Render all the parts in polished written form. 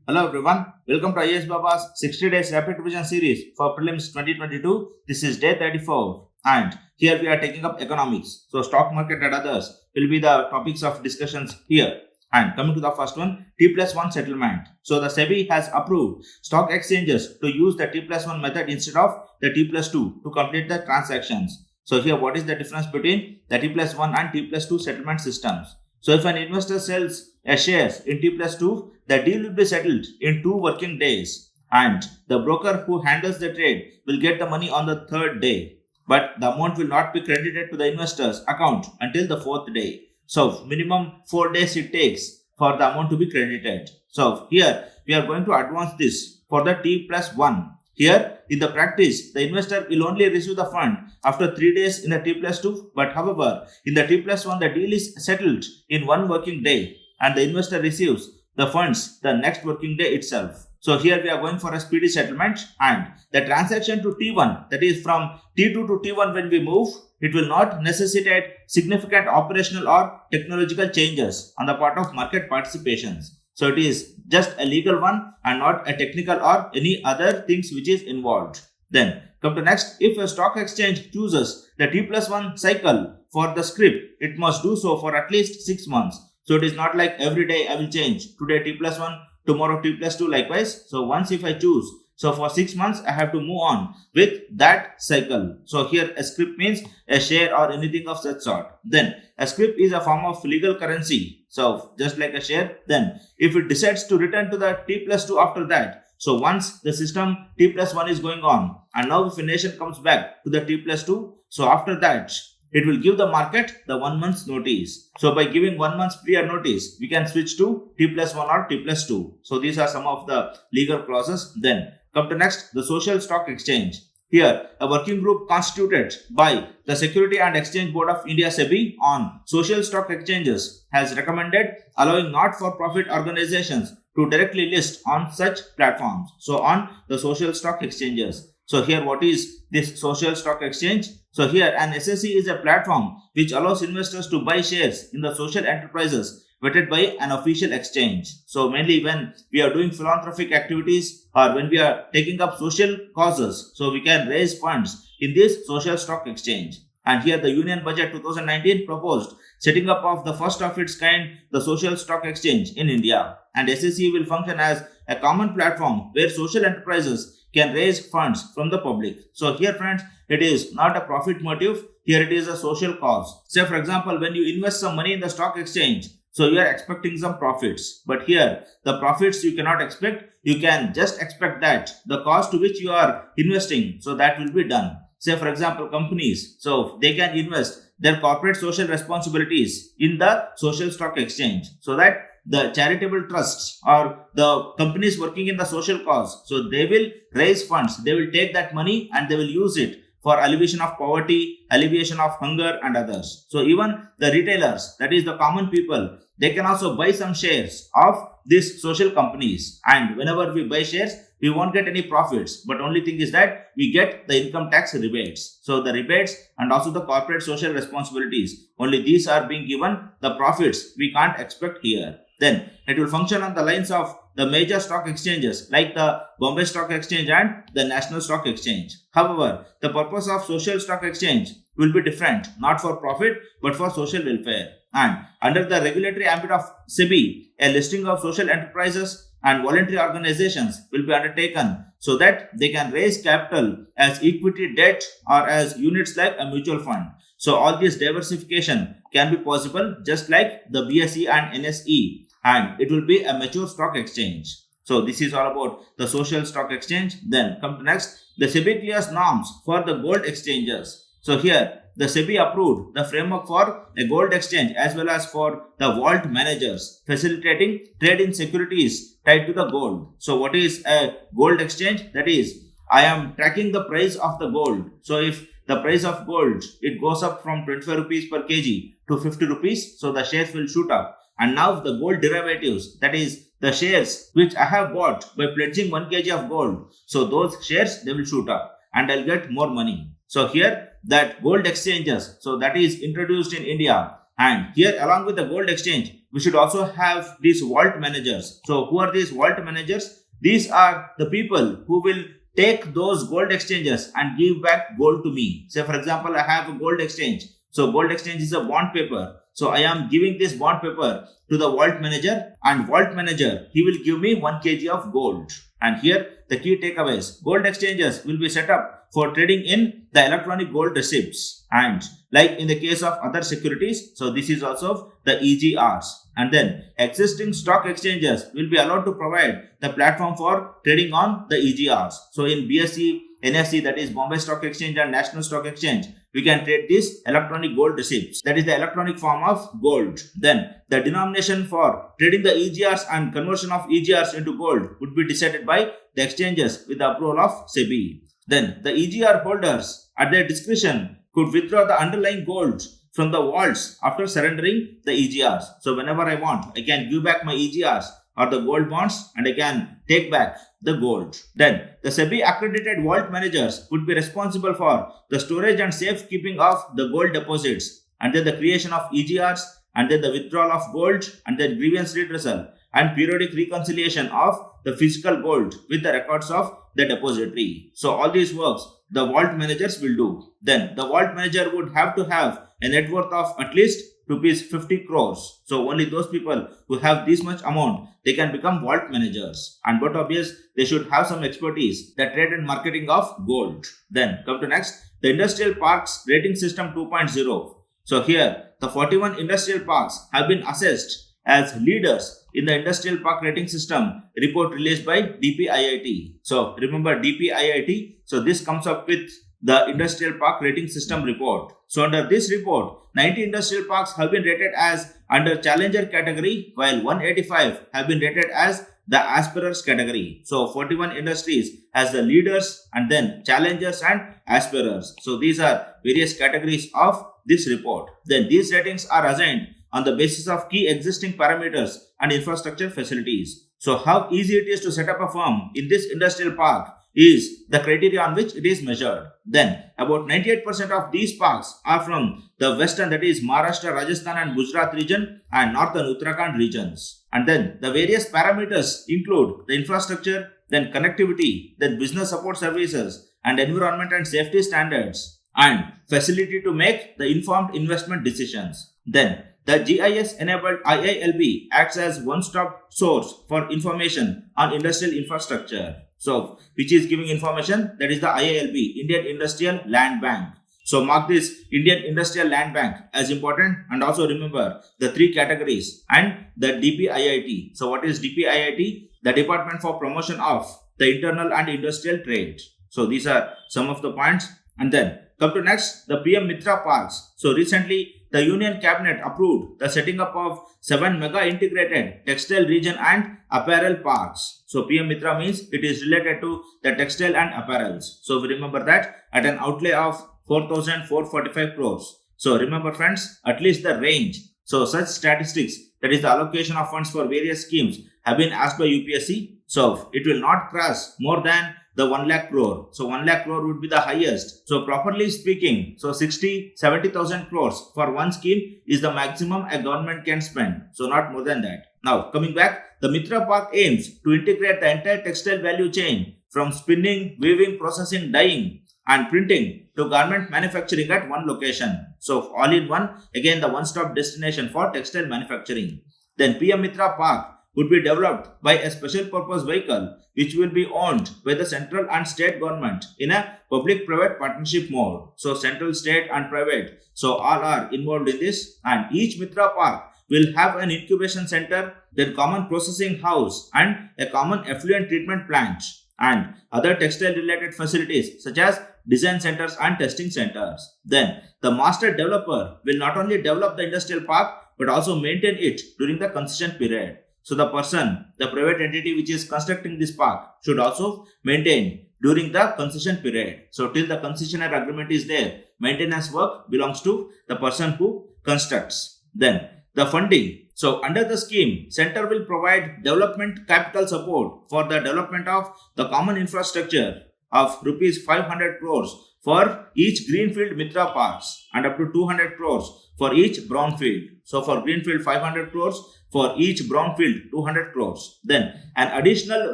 Hello everyone, welcome to IAS Baba's 60 days rapid revision series for Prelims 2022. This is day 34 and here we are taking up economics. So stock market and others will be the topics of discussions here. And coming to the first one, T+1 settlement. So the SEBI has approved stock exchanges to use the T+1 method instead of the T+2 to complete the transactions. So here what is the difference between the T+1 and T+2 settlement systems? So if an investor sells a shares in T+2, the deal will be settled in 2 working days and the broker who handles the trade will get the money on the 3rd day. But the amount will not be credited to the investor's account until the 4th day. So minimum 4 days it takes for the amount to be credited. So here we are going to advance this for the T+1. Here, in the practice, the investor will only receive the fund after 3 days in the T+2, but however, in the T+1, the deal is settled in 1 working day and the investor receives the funds the next working day itself. So here we are going for a speedy settlement and the transaction to T1, that is from T2 to T1 when we move, it will not necessitate significant operational or technological changes on the part of market participations. So it is just a legal one and not a technical or any other things which is involved. Then come to next, if a stock exchange chooses the T+1 cycle for the script, it must do so for at least 6 months. So it is not like every day I will change. Today T+1, tomorrow T+2 likewise. So once if I choose, so for 6 months I have to move on with that cycle. So here a script means a share or anything of such sort. Then a script is a form of legal currency. So just like a share, then if it decides to return to the T+2 after that, so once the system T+1 is going on and now if a nation comes back to the T+2, so after that it will give the market the 1 month's notice. So by giving 1 month's prior notice, we can switch to T+1 or T+2. So these are some of the legal clauses. Then come to next, the social stock exchange. Here, a working group constituted by the Security and Exchange Board of India SEBI on social stock exchanges has recommended allowing not-for-profit organizations to directly list on such platforms. So on the social stock exchanges. So here what is this social stock exchange? So here an SSE is a platform which allows investors to buy shares in the social enterprises vetted by an official exchange. So mainly when we are doing philanthropic activities or when we are taking up social causes, so we can raise funds in this social stock exchange. And here the Union Budget 2019 proposed setting up of the first of its kind, the social stock exchange in India. And SSE will function as a common platform where social enterprises can raise funds from the public. So here friends, it is not a profit motive, here it is a social cause. Say for example, when you invest some money in the stock exchange, so you are expecting some profits, but here the profits you cannot expect, you can just expect that the cost to which you are investing, so that will be done. Say for example, companies, so they can invest their corporate social responsibilities in the social stock exchange so that the charitable trusts or the companies working in the social cause, so they will raise funds, they will take that money and they will use it for alleviation of poverty, alleviation of hunger and others. So even the retailers, that is the common people, they can also buy some shares of these social companies. And whenever we buy shares, we won't get any profits. But only thing is that we get the income tax rebates. So the rebates and also the corporate social responsibilities, only these are being given. The profits we can't expect here. Then it will function on the lines of the major stock exchanges like the Bombay Stock Exchange and the National Stock Exchange. However, the purpose of social stock exchange will be different, not for profit but for social welfare. And under the regulatory ambit of SEBI, a listing of social enterprises and voluntary organizations will be undertaken so that they can raise capital as equity, debt or as units like a mutual fund. So all this diversification can be possible just like the BSE and NSE, and it will be a mature stock exchange. So this is all about the social stock exchange. Then come to next, the SEBI clears norms for the gold exchanges. So here the SEBI approved the framework for a gold exchange as well as for the vault managers, facilitating trade in securities tied to the gold. So what is a gold exchange? That is, I am tracking the price of the gold. So if the price of gold, it goes up from 25 rupees per kg to 50 rupees, so the shares will shoot up. And now the gold derivatives, that is the shares which I have bought by pledging 1 kg of gold, so those shares, they will shoot up and I'll get more money. So here that gold exchanges, so that is introduced in India, and here along with the gold exchange, we should also have these vault managers. So who are these vault managers? These are the people who will take those gold exchanges and give back gold to me. Say for example, I have a gold exchange. So gold exchange is a bond paper. So I am giving this bond paper to the vault manager, and vault manager, he will give me 1 kg of gold. And here the key takeaways: gold exchanges will be set up for trading in the electronic gold receipts, and like in the case of other securities, so this is also the EGRs. And then existing stock exchanges will be allowed to provide the platform for trading on the EGRs. So in BSE, NSE, that is Bombay Stock Exchange and National Stock Exchange, we can trade these electronic gold receipts. That is the electronic form of gold. Then the denomination for trading the EGRs and conversion of EGRs into gold would be decided by the exchanges with the approval of SEBI. Then the EGR holders at their discretion could withdraw the underlying gold from the vaults after surrendering the EGRs. So whenever I want, I can give back my EGRs or the gold bonds and I can take back the gold. Then the SEBI accredited vault managers would be responsible for the storage and safekeeping of the gold deposits, and then the creation of EGRs, and then the withdrawal of gold, and then grievance redressal and periodic reconciliation of the physical gold with the records of the depository. So all these works the vault managers will do. Then the vault manager would have to have a net worth of at least rupees 50 crores. So only those people who have this much amount, they can become vault managers. And but obvious, they should have some expertise, the trade and marketing of gold. Then come to next, the industrial parks rating system 2.0. So here the 41 industrial parks have been assessed as leaders in the industrial park rating system report released by DPIIT. So remember DPIIT. So this comes up with the industrial park rating system report. So under this report, 90 industrial parks have been rated as under challenger category, while 185 have been rated as the aspirers category. So 41 industries as the leaders, and then challengers and aspirers. So these are various categories of this report. Then these ratings are assigned on the basis of key existing parameters and infrastructure facilities. So how easy it is to set up a firm in this industrial park is the criteria on which it is measured. Then about 98% of these parks are from the western, that is Maharashtra, Rajasthan and Gujarat region, and northern Uttarakhand regions. And then the various parameters include the infrastructure, then connectivity, then business support services, and environment and safety standards, and facility to make the informed investment decisions. Then the GIS-enabled IILB acts as one-stop source for information on industrial infrastructure. So, which is giving information, that is the IILB, Indian Industrial Land Bank. So, mark this Indian Industrial Land Bank as important, and also remember the 3 categories and the DPIIT. So, what is DPIIT? The Department for Promotion of the Internal and Industrial Trade. So, these are some of the points. And then come to next, the PM Mitra Parks. So, recently the Union Cabinet approved the setting up of 7 mega integrated textile region and apparel parks. So PM Mitra means it is related to the textile and apparels. So we remember that at an outlay of 4,445 crores. So remember friends, at least the range. So such statistics, that is the allocation of funds for various schemes, have been asked by UPSC. So it will not cross more than the 1 lakh crore. So 1 lakh crore would be the highest. So properly speaking, so 70,000 crores for one scheme is the maximum a government can spend. So not more than that. Now coming back, the Mitra Park aims to integrate the entire textile value chain from spinning, weaving, processing, dyeing and printing to garment manufacturing at one location. So all in one, again the one-stop destination for textile manufacturing. Then PM Mitra Park would be developed by a special purpose vehicle which will be owned by the central and state government in a public-private partnership mode. So central, state and private, so all are involved in this, and each Mitra Park will have an incubation center, then common processing house and a common effluent treatment plant and other textile related facilities such as design centers and testing centers. Then the master developer will not only develop the industrial park but also maintain it during the concession period. So the person, the private entity which is constructing this park should also maintain during the concession period. So till the concessionaire agreement is there, maintenance work belongs to the person who constructs. Then the funding. So under the scheme, center will provide development capital support for the development of the common infrastructure of rupees 500 crores for each greenfield Mitra parks and up to 200 crores for each brownfield. So for greenfield 500 crores, for each brownfield 200 crores. Then an additional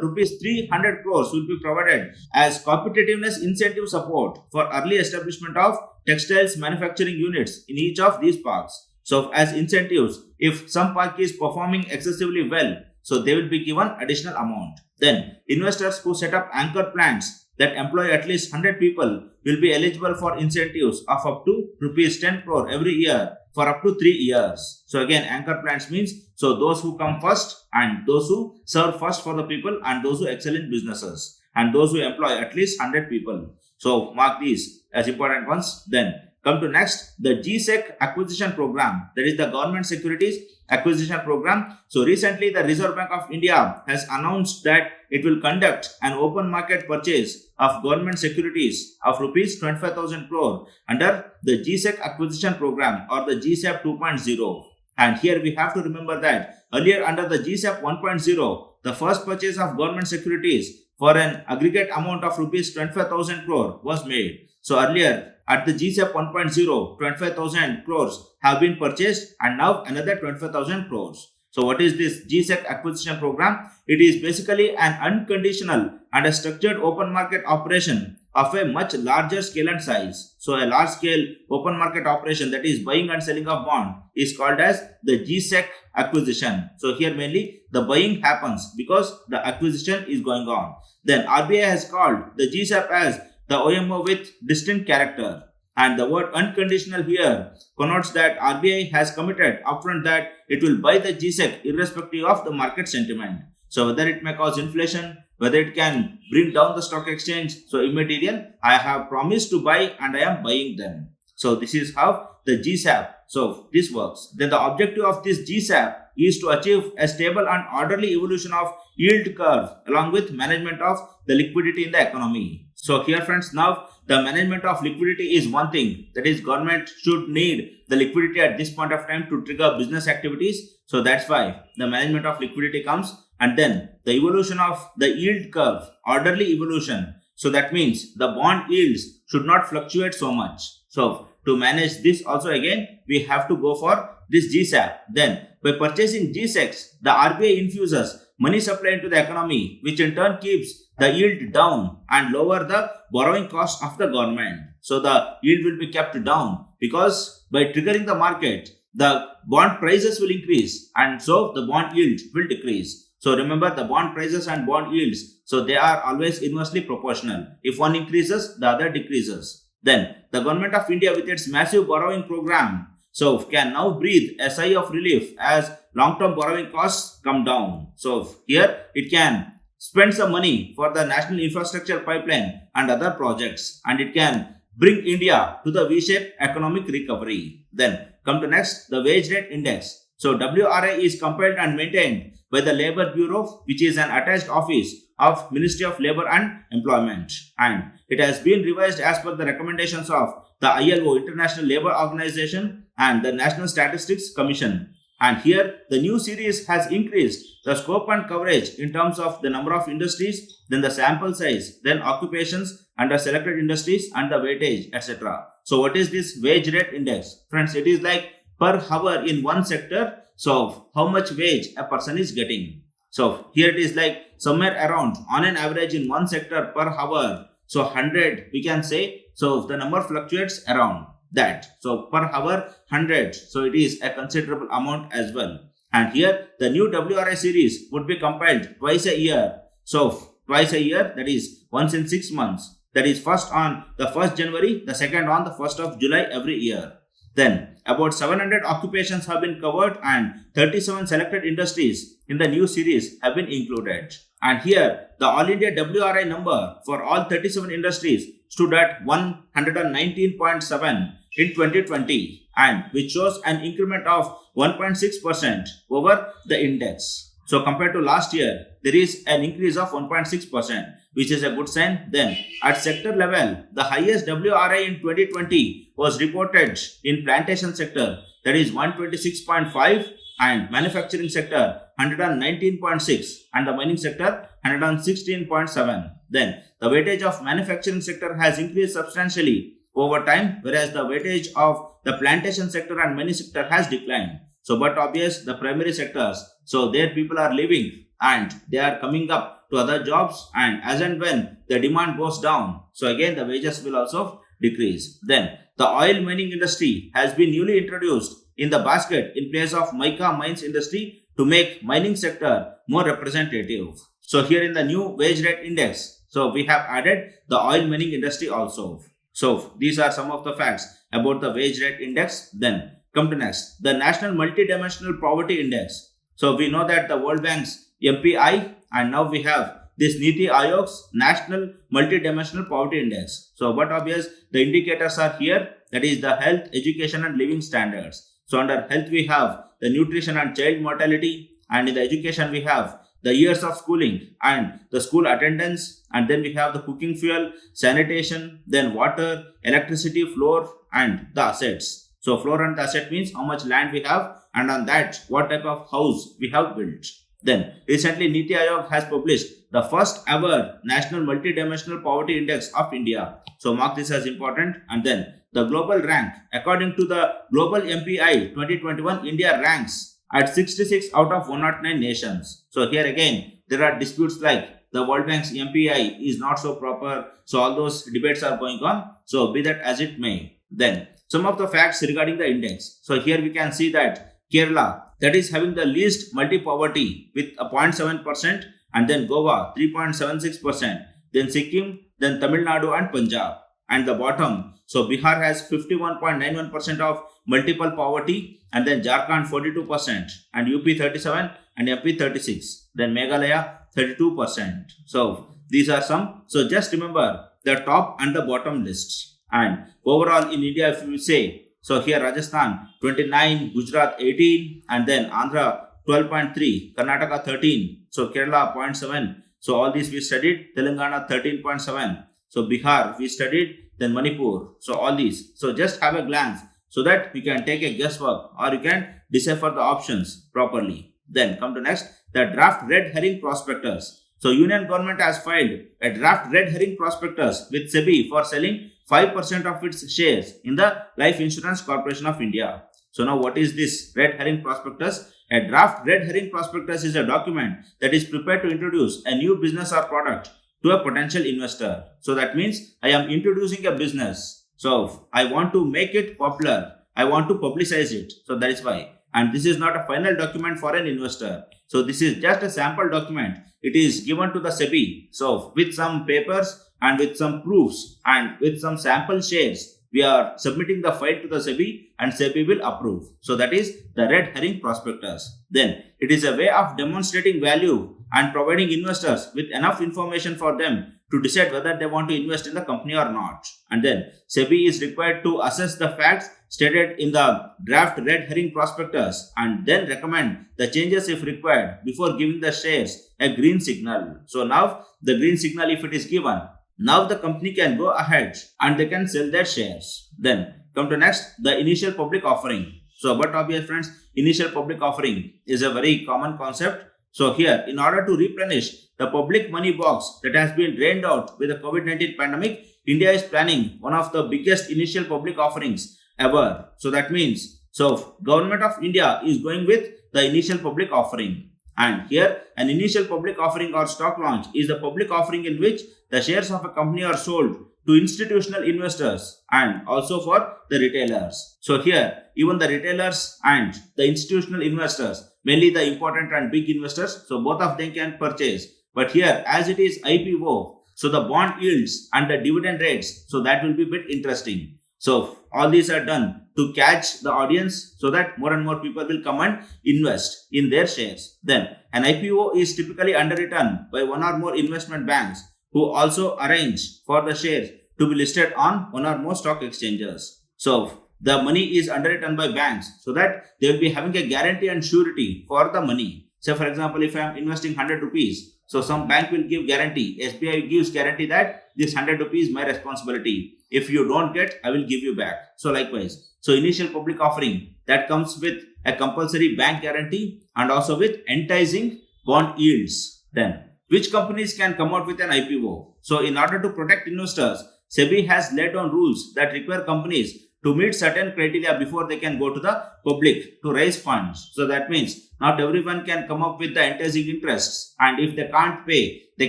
rupees 300 crores will be provided as competitiveness incentive support for early establishment of textiles manufacturing units in each of these parks. So as incentives, if some park is performing excessively well, so they will be given additional amount. Then investors who set up anchor plants that employ at least 100 people will be eligible for incentives of up to rupees 10 crore every year for up to 3 years. So again, anchor plants means so those who come first and those who serve first for the people and those who excel in businesses and those who employ at least 100 people. So mark these as important ones. Then come to next, the GSEC acquisition program, that is the government securities acquisition program. So recently the Reserve Bank of India has announced that it will conduct an open market purchase of government securities of rupees 25,000 crore under the GSEC acquisition program or the GSEP 2.0. And here we have to remember that earlier under the GSEP 1.0, the first purchase of government securities for an aggregate amount of rupees 25,000 crore was made. So earlier at the GSEP 1.0, 25,000 crores have been purchased and now another 25,000 crores. So what is this GSEC acquisition program? It is basically an unconditional and a structured open market operation of a much larger scale and size. So a large scale open market operation, that is buying and selling of bond, is called as the GSEC acquisition. So here mainly the buying happens because the acquisition is going on. Then RBI has called the GSEP as the OMO with distinct character. And the word unconditional here connotes that RBI has committed upfront that it will buy the GSEC irrespective of the market sentiment. So whether it may cause inflation, whether it can bring down the stock exchange, so immaterial, I have promised to buy and I am buying them. So this is how the GSEP, so this works. Then the objective of this GSEP is to achieve a stable and orderly evolution of yield curve along with management of the liquidity in the economy. So here friends, now the management of liquidity is one thing, that is government should need the liquidity at this point of time to trigger business activities. So that's why the management of liquidity comes, and then the evolution of the yield curve, orderly evolution. So that means the bond yields should not fluctuate so much. So to manage this also again, we have to go for this GSEP. Then by purchasing GSECs, the RBI infuses money supply into the economy, which in turn keeps the yield down and lower the borrowing cost of the government. So the yield will be kept down because by triggering the market, the bond prices will increase and so the bond yield will decrease. So remember, the bond prices and bond yields, so they are always inversely proportional. If one increases, the other decreases. Then the government of India with its massive borrowing program, so can now breathe a sigh of relief as long-term borrowing costs come down. So here it can spend some money for the national infrastructure pipeline and other projects, and it can bring India to the V-shaped economic recovery. Then come to next, the wage rate index. So WRA is compiled and maintained by the Labour Bureau, which is an attached office of Ministry of Labour and Employment, and it has been revised as per the recommendations of the ILO, International Labour Organization, and the National Statistics Commission. And here the new series has increased the scope and coverage in terms of the number of industries, then the sample size, then occupations under selected industries and the weightage, etc. So what is this wage rate index? Friends, it is like per hour in one sector, so how much wage a person is getting. So here it is like somewhere around on an average in one sector per hour, so 100 we can say, so the number fluctuates around that. So per hour 100, so it is a considerable amount as well. And here the new WRI series would be compiled twice a year. So twice a year, that is once in 6 months. That is first on the 1st January, the second on the 1st of July every year. Then about 700 occupations have been covered and 37 selected industries in the new series have been included. And here the All India WRI number for all 37 industries stood at 119.7 in 2020, and which shows an increment of 1.6% over the index. So compared to last year, there is an increase of 1.6%, which is a good sign. Then at sector level, the highest WRI in 2020 was reported in plantation sector, that is 126.5, and manufacturing sector 119.6 and the mining sector 116.7. Then the weightage of manufacturing sector has increased substantially over time, whereas the weightage of the plantation sector and mining sector has declined. So, but obvious the primary sectors, so there people are living and they are coming up to other jobs, and as and when the demand goes down, so again the wages will also decrease. Then the oil mining industry has been newly introduced in the basket in place of mica mines industry to make mining sector more representative. So here in the new wage rate index, so we have added the oil mining industry also. So these are some of the facts about the wage rate index. Then come to next, the National Multidimensional Poverty Index. So we know that the World Bank's MPI, and now we have this Niti Aayog's National Multidimensional Poverty Index. So what obvious, the indicators are here, that is the health, education and living standards. So under health we have the nutrition and child mortality, and in the education we have the years of schooling and the school attendance, and then we have the cooking fuel, sanitation, then water, electricity, floor and the assets. So floor and the asset means how much land we have, and on that what type of house we have built. Then recently Niti Aayog has published the first ever National Multidimensional Poverty Index of India. So mark this as important. And then the global rank, according to the Global MPI 2021, India ranks at 66 out of 109 nations. So here again there are disputes like the World Bank's MPI is not so proper. So all those debates are going on. So be that as it may. Then some of the facts regarding the index. So here we can see that Kerala, that is having the least multi-poverty with a 0.7%, and then Goa 3.76%, then Sikkim, then Tamil Nadu and Punjab. And the bottom, so Bihar has 51.91% of multiple poverty, and then Jharkhand 42%, and UP 37 and MP 36, then Meghalaya 32%. So these are some. So just remember the top and the bottom lists. And overall in India, if you say, so here Rajasthan 29, Gujarat 18, and then Andhra 12.3, Karnataka 13, so Kerala 0.7. So all these we studied. Telangana 13.7. So Bihar we studied, then Manipur. So all these. So just have a glance so that you can take a guesswork or you can decipher the options properly. Then come to next, the draft red herring prospectus. So Union government has filed a draft red herring prospectus with SEBI for selling 5% of its shares in the Life Insurance Corporation of India. So now what is this red herring prospectus? A draft red herring prospectus is a document that is prepared to introduce a new business or product to a potential investor. So that means I am introducing a business. So I want to make it popular. I want to publicize it. So that is why. And this is not a final document for an investor. So this is just a sample document. It is given to the SEBI. So with some papers and with some proofs and with some sample shares, we are submitting the file to the SEBI and SEBI will approve. So that is the red herring prospectus. Then it is a way of demonstrating value and providing investors with enough information for them to decide whether they want to invest in the company or not. And then SEBI is required to assess the facts stated in the draft red herring prospectus and then recommend the changes if required before giving the shares a green signal. So now the green signal, if it is given, now the company can go ahead and they can sell their shares. Then come to next, the initial public offering. So but obvious friends, initial public offering is a very common concept. So here, in order to replenish the public money box that has been drained out with the COVID-19 pandemic, India is planning one of the biggest initial public offerings ever. So that means, so Government of India is going with the initial public offering. And here, an initial public offering or stock launch is the public offering in which the shares of a company are sold to institutional investors and also for the retailers. So here, even the retailers and the institutional investors, mainly the important and big investors, so both of them can purchase. But here, as it is IPO, so the bond yields and the dividend rates, so that will be a bit interesting. So all these are done to catch the audience so that more and more people will come and invest in their shares. Then an IPO is typically underwritten by one or more investment banks who also arrange for the shares to be listed on one or more stock exchanges. So the money is underwritten by banks so that they will be having a guarantee and surety for the money. Say for example, if I am investing 100 rupees, so some bank will give guarantee. SBI gives guarantee that this 100 rupees is my responsibility. If you don't get, I will give you back. So likewise, so initial public offering that comes with a compulsory bank guarantee and also with enticing bond yields. Then, which companies can come out with an IPO? So in order to protect investors, SEBI has laid down rules that require companies to meet certain criteria before they can go to the public to raise funds. So that means not everyone can come up with the enticing interests, and if they can't pay, they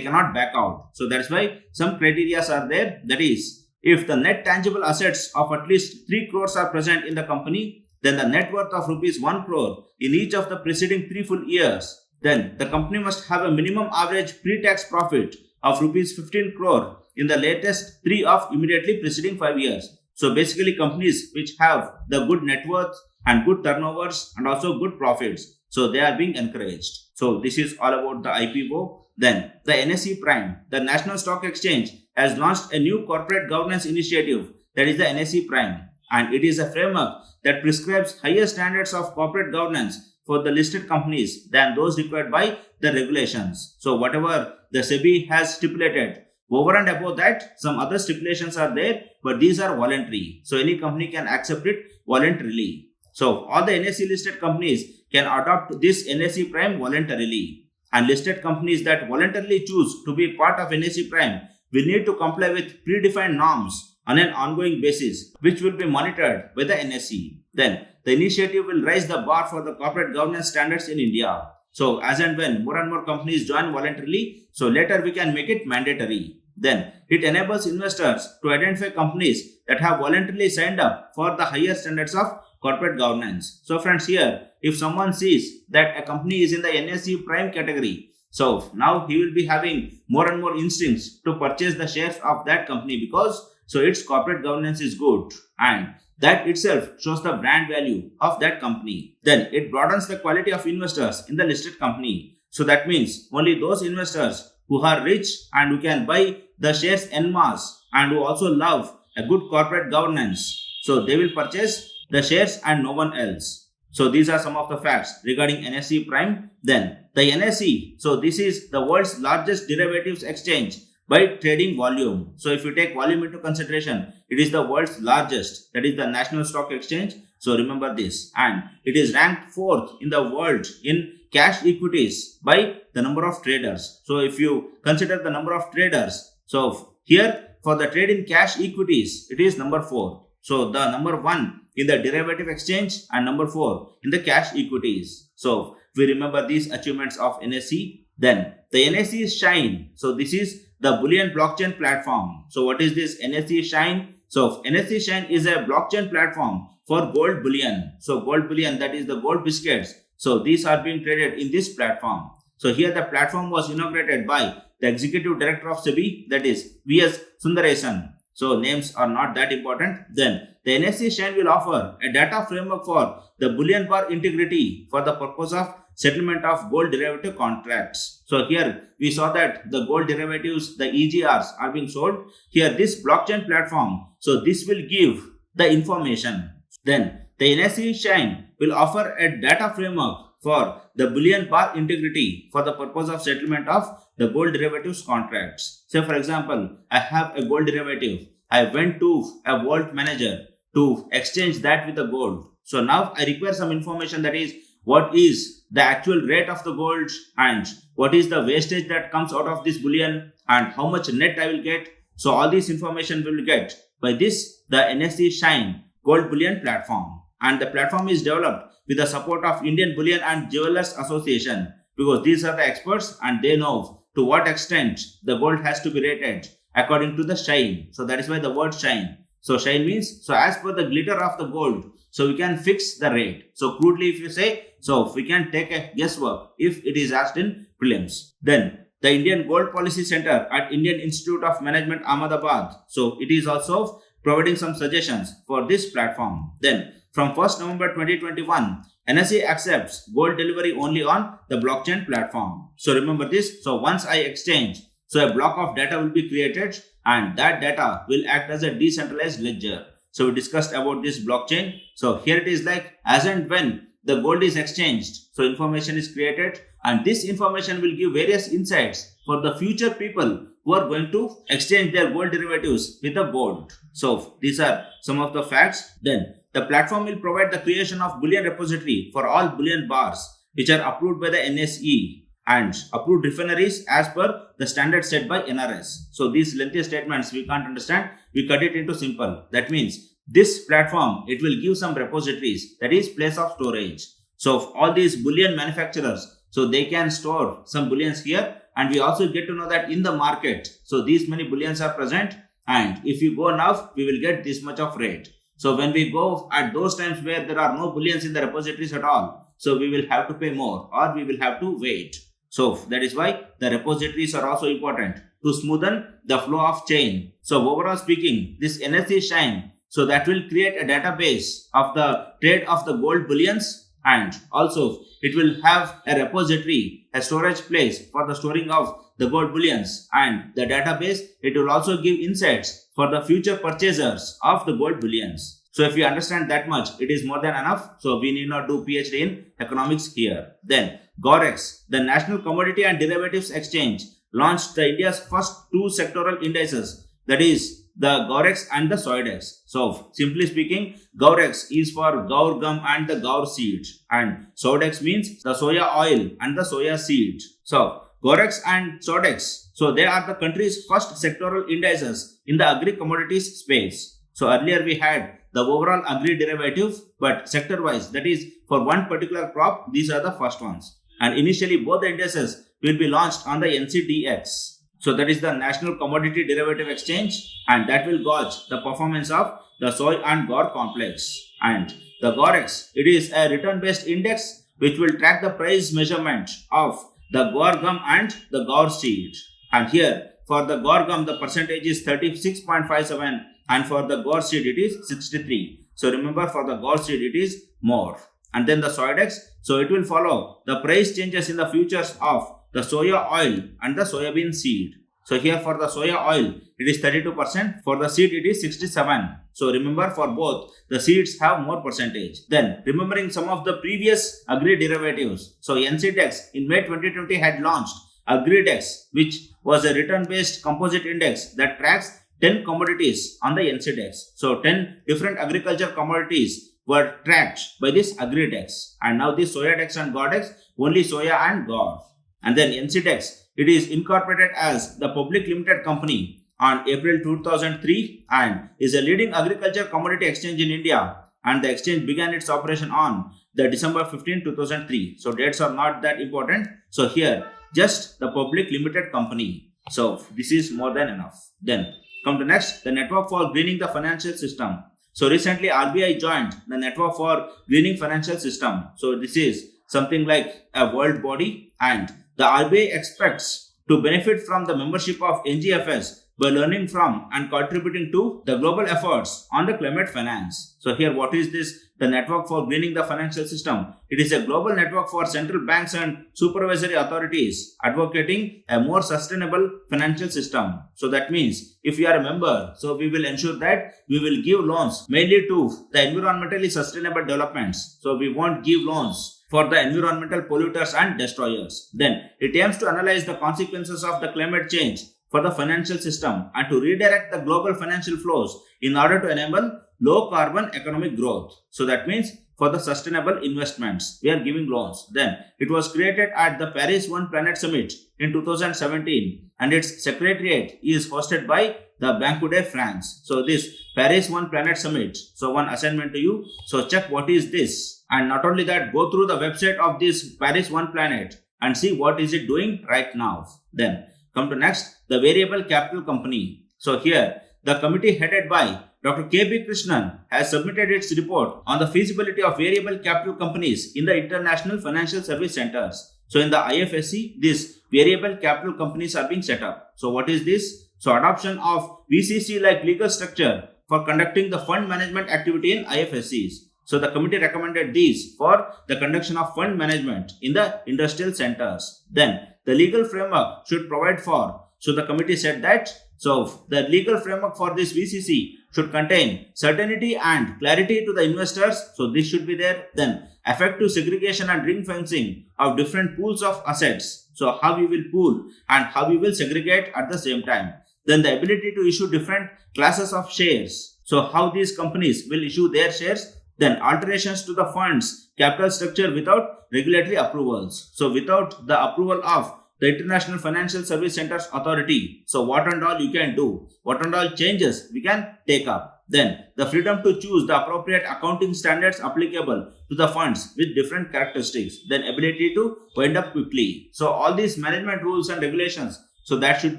cannot back out. So that's why some criteria are there. That is, if the net tangible assets of at least 3 crores are present in the company, then the net worth of rupees 1 crore in each of the preceding 3 full years, then the company must have a minimum average pre-tax profit of rupees 15 crore in the latest 3 of immediately preceding 5 years. So basically companies which have the good net worth and good turnovers and also good profits, so they are being encouraged. So this is all about the IPO. Then the NSE Prime, the National Stock Exchange, has launched a new corporate governance initiative, that is the NSE Prime, and it is a framework that prescribes higher standards of corporate governance for the listed companies than those required by the regulations. So whatever the SEBI has stipulated, over and above that, some other stipulations are there, but these are voluntary. So any company can accept it voluntarily. So all the NSE listed companies can adopt this NSE Prime voluntarily. And listed companies that voluntarily choose to be part of NSE Prime will need to comply with predefined norms on an ongoing basis, which will be monitored by the NSE. Then the initiative will raise the bar for the corporate governance standards in India. So as and when more and more companies join voluntarily, so later we can make it mandatory. Then it enables investors to identify companies that have voluntarily signed up for the higher standards of corporate governance. So friends, here if someone sees that a company is in the NSE Prime category, so now he will be having more and more instincts to purchase the shares of that company because so its corporate governance is good, and that itself shows the brand value of that company. Then it broadens the quality of investors in the listed company. So that means only those investors who are rich and who can buy the shares en masse and who also love a good corporate governance, so they will purchase the shares and no one else. So these are some of the facts regarding NSE Prime. Then the NSE, so this is the world's largest derivatives exchange by trading volume. So if you take volume into consideration, it is the world's largest, that is the National Stock Exchange. So remember this, and it is ranked 4th in the world in cash equities by the number of traders. So if you consider the number of traders, so here for the trade in cash equities, it is number 4. So the number 1 in the derivative exchange and number 4 in the cash equities. So we remember these achievements of NSE. Then the NSE-Shine, so this is the Bullion blockchain platform. So what is this NSE-Shine? So NSE-Shine is a blockchain platform for gold bullion. So gold bullion, that is the gold biscuits. So these are being traded in this platform. So here the platform was inaugurated by the executive director of SEBI, that is V.S. Sundaresan. So names are not that important. Then the NSE-Shine will offer a data framework for the bullion bar integrity for the purpose of settlement of gold derivative contracts. So here we saw that the gold derivatives, the EGRs are being sold. Here this blockchain platform, so this will give the information. Then the NSE-Shine will offer a data framework for the bullion bar integrity for the purpose of settlement of the gold derivatives contracts. Say for example, I have a gold derivative. I went to a vault manager to exchange that with the gold. So now I require some information, that is what is the actual rate of the gold and what is the wastage that comes out of this bullion and how much net I will get. So all this information will get by this, the NSE-Shine gold bullion platform. And the platform is developed with the support of Indian Bullion and Jewelers Association, because these are the experts and they know to what extent the gold has to be rated according to the shine. So that is why the word shine. So shine means, so as per the glitter of the gold, so we can fix the rate. So crudely if you say, so we can take a guesswork if it is asked in prelims. Then the Indian Gold Policy Center at Indian Institute of Management Ahmedabad, so it is also providing some suggestions for this platform. Then from 1st November 2021, NSE accepts gold delivery only on the blockchain platform. So remember this. So once I exchange, so a block of data will be created and that data will act as a decentralized ledger. So we discussed about this blockchain. So here it is like as and when the gold is exchanged. So information is created, and this information will give various insights for the future people who are going to exchange their gold derivatives with the gold. So these are some of the facts. Then the platform will provide the creation of Bullion repository for all Bullion bars which are approved by the NSE and approved refineries as per the standard set by NRS. So these lengthy statements we can't understand, we cut it into simple. That means this platform, it will give some repositories, that is place of storage. So all these bullion manufacturers, so they can store some bullions here, and we also get to know that in the market, so these many bullions are present, and if you go now, we will get this much of rate. So when we go at those times where there are no bullions in the repositories at all, so we will have to pay more or we will have to wait. So that is why the repositories are also important to smoothen the flow of chain. So overall speaking, this NSE-Shine, so that will create a database of the trade of the gold bullions, and also it will have a repository, a storage place for the storing of the gold bullions, and the database, it will also give insights for the future purchasers of the gold bullions. So if you understand that much, it is more than enough. So we need not do PhD in economics here. Then GUAREX, the National Commodity and Derivatives Exchange, launched the India's first two sectoral indices, that is the GUAREX and the SOIDEX. So simply speaking, GUAREX is for Gaur gum and the Gaur seed, and SOIDEX means the soya oil and the soya seed. So GUAREX and SOIDEX, so they are the country's first sectoral indices in the agri-commodities space. So earlier we had the overall agri-derivative, but sector-wise, that is for one particular crop, these are the first ones. And initially both the indices will be launched on the NCDX. So that is the National Commodity Derivative Exchange, and that will gauge the performance of the soy and Gaur complex. And the GUAREX, it is a return-based index which will track the price measurement of the Gaur gum and the Gaur seed. And here for the Gaur gum, the percentage is 36.57, and for the Gaur seed it is 63. So remember, for the Gaur seed it is more. And then the SOIDEX, so it will follow the price changes in the futures of the soya oil and the soybean seed. So here for the soya oil, it is 32%. For the seed, it is 67%. So remember, for both, the seeds have more percentage. Then remembering some of the previous agri derivatives. So NCDEX in May 2020 had launched AgriDex, which was a return-based composite index that tracks 10 commodities on the NCDEX. So 10 different agriculture commodities were tracked by this AgriDex. And now this SOIDEX and GUAREX, only soya and Gaur. And then NCDEX, it is incorporated as the public limited company on April 2003 and is a leading agriculture commodity exchange in India. And the exchange began its operation on the December 15, 2003. So dates are not that important. So here, just the public limited company. So this is more than enough. Then come to next, the network for greening the financial system. So recently RBI joined the network for greening financial system. So this is something like a world body, and the RBI expects to benefit from the membership of NGFS by learning from and contributing to the global efforts on the climate finance. So here, what is this? The network for greening the financial system. It is a global network for central banks and supervisory authorities advocating a more sustainable financial system. So that means if you are a member, so we will ensure that we will give loans mainly to the environmentally sustainable developments. So we won't give loans for the environmental polluters and destroyers. Then it aims to analyze the consequences of the climate change for the financial system and to redirect the global financial flows in order to enable low carbon economic growth. So that means for the sustainable investments, we are giving loans. Then it was created at the Paris One Planet Summit in 2017, and its secretariat is hosted by the Banque de France. So this Paris One Planet Summit. So one assignment to you. So check what is this, and not only that, go through the website of this Paris One Planet and see what is it doing right now. Then come to next, the variable capital company. So here the committee headed by Dr. K.B. Krishnan has submitted its report on the feasibility of variable capital companies in the international financial service centers. So in the IFSC, these variable capital companies are being set up. So what is this? So adoption of VCC like legal structure for conducting the fund management activity in IFSCs. So the committee recommended these for the conduction of fund management in the industrial centers. Then the legal framework should provide for. So the committee said that So the legal framework for this VCC should contain certainty and clarity to the investors. So this should be there. Then effective segregation and ring fencing of different pools of assets. So how we will pool and how we will segregate at the same time. Then the ability to issue different classes of shares. So how these companies will issue their shares. Then alterations to the fund's capital structure without regulatory approvals. So without the approval of the International Financial Service Centers Authority. So what and all you can do, what and all changes we can take up. Then the freedom to choose the appropriate accounting standards applicable to the funds with different characteristics. Then ability to wind up quickly. So all these management rules and regulations, so that should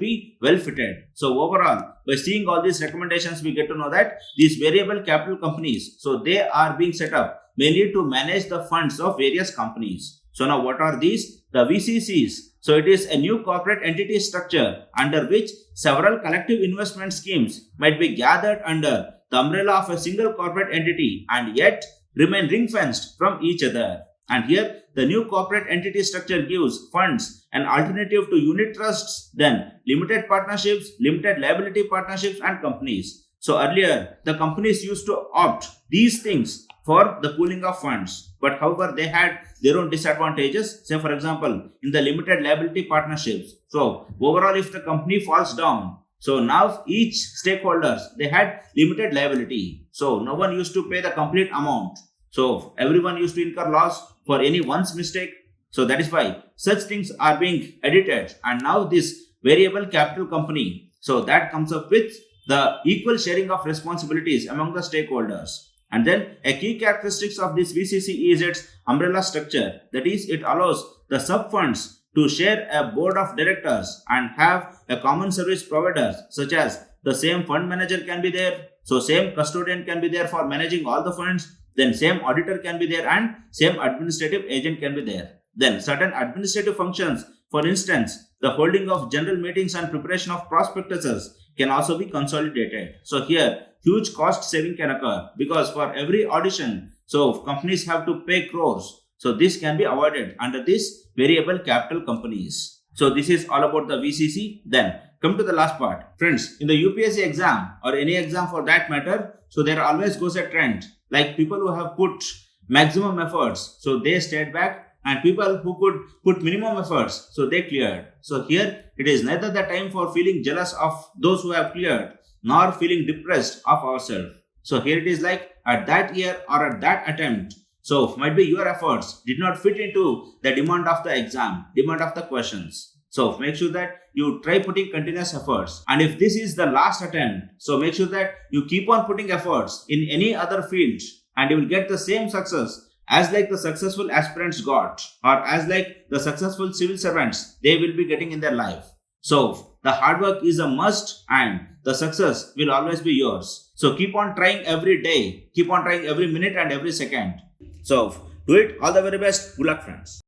be well fitted. So overall, by seeing all these recommendations, we get to know that these variable capital companies, so they are being set up mainly to manage the funds of various companies. So now what are these? The VCCs. So it is a new corporate entity structure under which several collective investment schemes might be gathered under the umbrella of a single corporate entity and yet remain ring-fenced from each other. And here the new corporate entity structure gives funds an alternative to unit trusts, then limited partnerships, limited liability partnerships and companies. So earlier the companies used to opt these things for the pooling of funds, but however they had their own disadvantages. Say for example in the limited liability partnerships, so overall if the company falls down, so now each stakeholders they had limited liability, so no one used to pay the complete amount, so everyone used to incur loss for any one's mistake. So that is why such things are being edited, and now this variable capital company, so that comes up with the equal sharing of responsibilities among the stakeholders. And then a key characteristics of this VCC is its umbrella structure. That is, it allows the sub-funds to share a board of directors and have a common service providers, such as the same fund manager can be there, so same custodian can be there for managing all the funds, then same auditor can be there and same administrative agent can be there. Then certain administrative functions, for instance, the holding of general meetings and preparation of prospectuses can also be consolidated. So here huge cost saving can occur because for every audition, so companies have to pay crores. So this can be avoided under this variable capital companies. So this is all about the VCC. Then come to the last part. Friends, in the UPSC exam or any exam for that matter, so there always goes a trend like people who have put maximum efforts, so they stayed back, and people who could put minimum efforts, so they cleared. So here it is neither the time for feeling jealous of those who have cleared nor feeling depressed of ourselves. So here it is like at that year or at that attempt, so might be your efforts did not fit into the demand of the exam, demand of the questions. So make sure that you try putting continuous efforts, and if this is the last attempt, so make sure that you keep on putting efforts in any other field and you will get the same success as like the successful aspirants got, or as like the successful civil servants they will be getting in their life. So the hard work is a must and the success will always be yours. So keep on trying every day, keep on trying every minute and every second. So do it. All the very best. Good luck, friends.